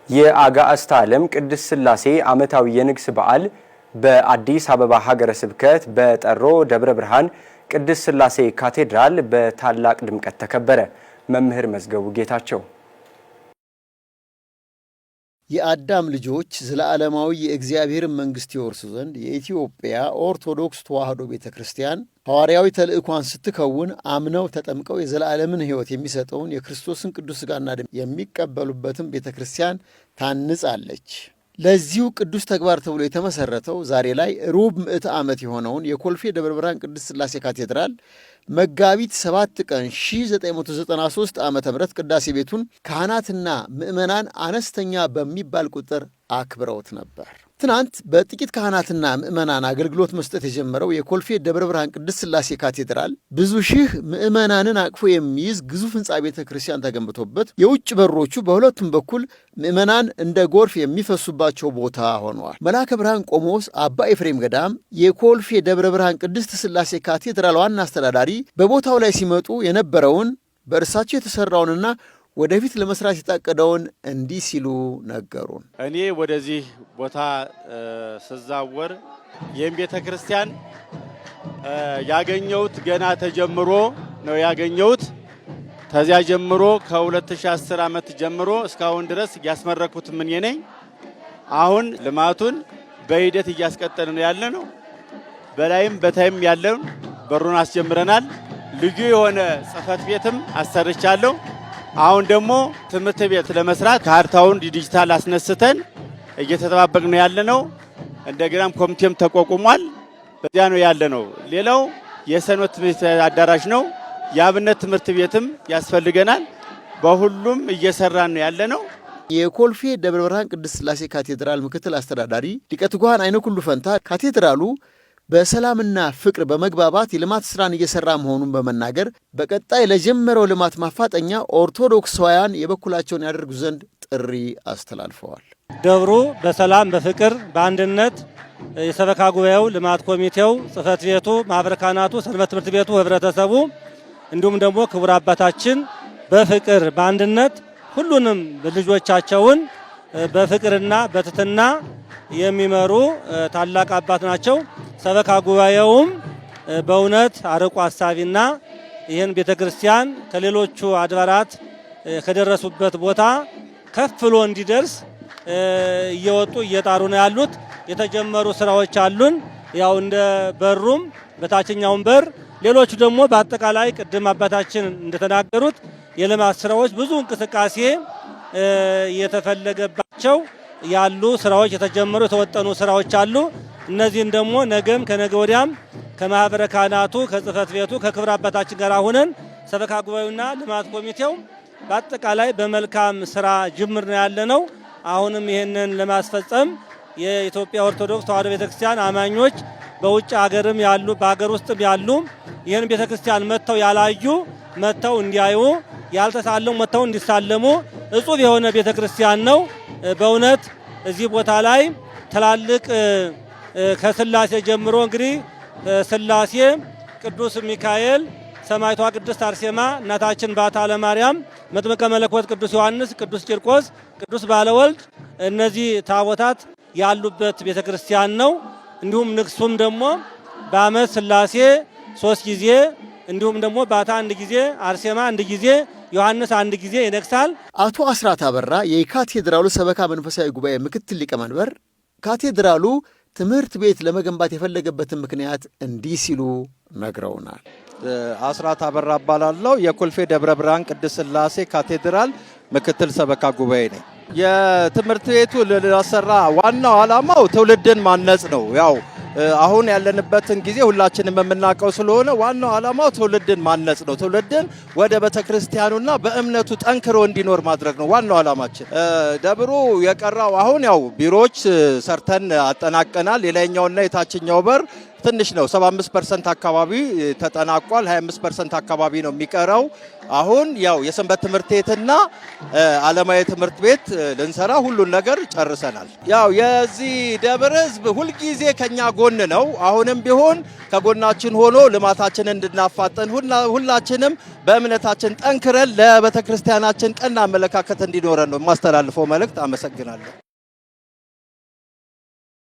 የአጋዕዝተ ዓለም ቅድስት ሥላሴ ዓመታዊ የንግስ በዓል በአዲስ አበባ ሀገረ ስብከት በጠሮ ደብረ ብርሃን ቅድስት ሥላሴ ካቴድራል በታላቅ ድምቀት ተከበረ። መምህር መዝገቡ ጌታቸው የአዳም ልጆች ዘላለማዊ የእግዚአብሔር መንግስት ይወርሱ ዘንድ የኢትዮጵያ ኦርቶዶክስ ተዋሕዶ ቤተክርስቲያን ሐዋርያዊ ተልእኳን ስትከውን አምነው ተጠምቀው የዘላለምን ሕይወት የሚሰጠውን የክርስቶስን ቅዱስ ሥጋና ደም የሚቀበሉበትን ቤተክርስቲያን ታንጻለች። ለዚሁ ቅዱስ ተግባር ተብሎ የተመሰረተው ዛሬ ላይ ሩብ ምዕተ ዓመት የሆነውን የኮልፌ ደብረ ብርሃን ቅድስት ሥላሴ ካቴድራል መጋቢት 7 ቀን 1993 ዓ.ም ቅዳሴ ቤቱን ካህናትና ምዕመናን አነስተኛ በሚባል ቁጥር አክብረውት ነበር። ትናንት በጥቂት ካህናትና ምዕመናን አገልግሎት መስጠት የጀመረው የኮልፌ ደብረ ብርሃን ቅድስት ሥላሴ ካቴድራል ብዙ ሺህ ምዕመናንን አቅፎ የሚይዝ ግዙፍ ሕንፃ ቤተ ክርስቲያን ተገንብቶበት የውጭ በሮቹ በሁለቱም በኩል ምዕመናን እንደ ጎርፍ የሚፈሱባቸው ቦታ ሆነዋል። መልአከ ብርሃን ቆሞስ አባ ኤፍሬም ገዳም የኮልፌ ደብረ ብርሃን ቅድስት ሥላሴ ካቴድራል ዋና አስተዳዳሪ በቦታው ላይ ሲመጡ የነበረውን በእርሳቸው የተሰራውንና ወደፊት ለመስራት የታቀደውን እንዲህ ሲሉ ነገሩን። እኔ ወደዚህ ቦታ ስዛወር ይህም ቤተ ክርስቲያን ያገኘሁት ገና ተጀምሮ ነው ያገኘሁት። ከዚያ ጀምሮ ከ2010 ዓመት ጀምሮ እስካሁን ድረስ ያስመረኩት ምን ነኝ። አሁን ልማቱን በሂደት እያስቀጠልን ነው ያለ ነው። በላይም በታይም ያለው በሩን አስጀምረናል። ልዩ የሆነ ጽሕፈት ቤትም አሰርቻለሁ። አሁን ደግሞ ትምህርት ቤት ለመስራት ካርታውን ዲጂታል አስነስተን እየተጠባበቅን ነው ያለነው። እንደገናም ኮሚቴም ተቋቁሟል። በዚያ ነው ያለነው። ሌላው የሰንበት ትምህርት አዳራሽ ነው። የአብነት ትምህርት ቤትም ያስፈልገናል። በሁሉም እየሰራን ነው ያለነው። የኮልፌ ደብረ ብርሃን ቅድስት ሥላሴ ካቴድራል ምክትል አስተዳዳሪ ሊቀ ትጉሃን አይነኩሉ ፈንታ ካቴድራሉ በሰላምና ፍቅር በመግባባት የልማት ስራን እየሰራ መሆኑን በመናገር በቀጣይ ለጀመረው ልማት ማፋጠኛ ኦርቶዶክሳውያን የበኩላቸውን ያደርጉ ዘንድ ጥሪ አስተላልፈዋል። ደብሩ በሰላም በፍቅር በአንድነት የሰበካ ጉባኤው፣ ልማት ኮሚቴው፣ ጽሕፈት ቤቱ፣ ማኅበረ ካህናቱ፣ ሰንበት ትምህርት ቤቱ፣ ህብረተሰቡ እንዲሁም ደግሞ ክቡር አባታችን በፍቅር በአንድነት ሁሉንም ልጆቻቸውን በፍቅርና በትሕትና የሚመሩ ታላቅ አባት ናቸው። ሰበካ ጉባኤውም በእውነት አርቆ አሳቢና ይህን ቤተክርስቲያን ከሌሎቹ አድባራት ከደረሱበት ቦታ ከፍ ብሎ እንዲደርስ እየወጡ እየጣሩ ነው ያሉት። የተጀመሩ ስራዎች አሉን። ያው እንደ በሩም በታችኛውም በር ሌሎቹ ደግሞ በአጠቃላይ ቅድም አባታችን እንደተናገሩት የልማት ስራዎች ብዙ እንቅስቃሴ የተፈለገባቸው ያሉ ስራዎች የተጀመሩ የተወጠኑ ስራዎች አሉ። እነዚህን ደግሞ ነገም ከነገ ወዲያም ከማኅበረ ካህናቱ ከጽሕፈት ቤቱ ከክብር አባታችን ጋር ሆነን ሰበካ ጉባኤውና ልማት ኮሚቴው በአጠቃላይ በመልካም ስራ ጅምር ነው ያለነው። አሁንም ይህንን ለማስፈጸም የኢትዮጵያ ኦርቶዶክስ ተዋሕዶ ቤተክርስቲያን አማኞች በውጭ ሀገርም ያሉ በሀገር ውስጥም ያሉ ይህን ቤተክርስቲያን መጥተው ያላዩ መጥተው እንዲያዩ፣ ያልተሳለሙ መጥተው እንዲሳለሙ እጹብ የሆነ ቤተክርስቲያን ነው። በእውነት እዚህ ቦታ ላይ ትላልቅ ከሥላሴ ጀምሮ እንግዲህ ሥላሴ፣ ቅዱስ ሚካኤል፣ ሰማዕቷ ቅድስት አርሴማ፣ እናታችን ባታ ለማርያም፣ መጥምቀ መለኮት ቅዱስ ዮሐንስ፣ ቅዱስ ቂርቆስ፣ ቅዱስ ባለወልድ እነዚህ ታቦታት ያሉበት ቤተክርስቲያን ነው። እንዲሁም ንግሱም ደግሞ በዓመት ሥላሴ 3 ጊዜ እንዲሁም ደግሞ ባታ 1 ጊዜ፣ አርሴማ 1 ጊዜ፣ ዮሐንስ 1 ጊዜ ይነግሳል። አቶ አስራት አበራ የካቴድራሉ ሰበካ መንፈሳዊ ጉባኤ ምክትል ሊቀመንበር ካቴድራሉ ትምህርት ቤት ለመገንባት የፈለገበትን ምክንያት እንዲህ ሲሉ ነግረውናል። አስራት አበራ እባላለሁ። የኮልፌ ደብረ ብርሃን ቅድስት ሥላሴ ካቴድራል ምክትል ሰበካ ጉባኤ ነኝ። የትምህርት ቤቱ ለሰራ ዋናው ዓላማው ትውልድን ማነጽ ነው። ያው አሁን ያለንበትን ጊዜ ሁላችንም የምናውቀው ስለሆነ ዋናው ዓላማው ትውልድን ማነጽ ነው። ትውልድን ወደ ቤተክርስቲያኑና በእምነቱ ጠንክሮ እንዲኖር ማድረግ ነው ዋናው ዓላማችን። ደብሩ የቀራው አሁን ያው ቢሮዎች ሰርተን አጠናቀናል። የላይኛውና የታችኛው በር ትንሽ ነው። 75% አካባቢ ተጠናቋል። 25% አካባቢ ነው የሚቀረው። አሁን ያው የሰንበት ትምህርት ቤትና ዓለማዊ ትምህርት ቤት ልንሰራ ሁሉን ነገር ጨርሰናል። ያው የዚህ ደብር ሕዝብ ሁልጊዜ ከኛ ጎን ነው። አሁንም ቢሆን ከጎናችን ሆኖ ልማታችንን እንድናፋጥን ሁላችንም በእምነታችን ጠንክረን ለቤተክርስቲያናችን ቀና አመለካከት እንዲኖረን ነው የማስተላልፈው መልእክት። አመሰግናለሁ።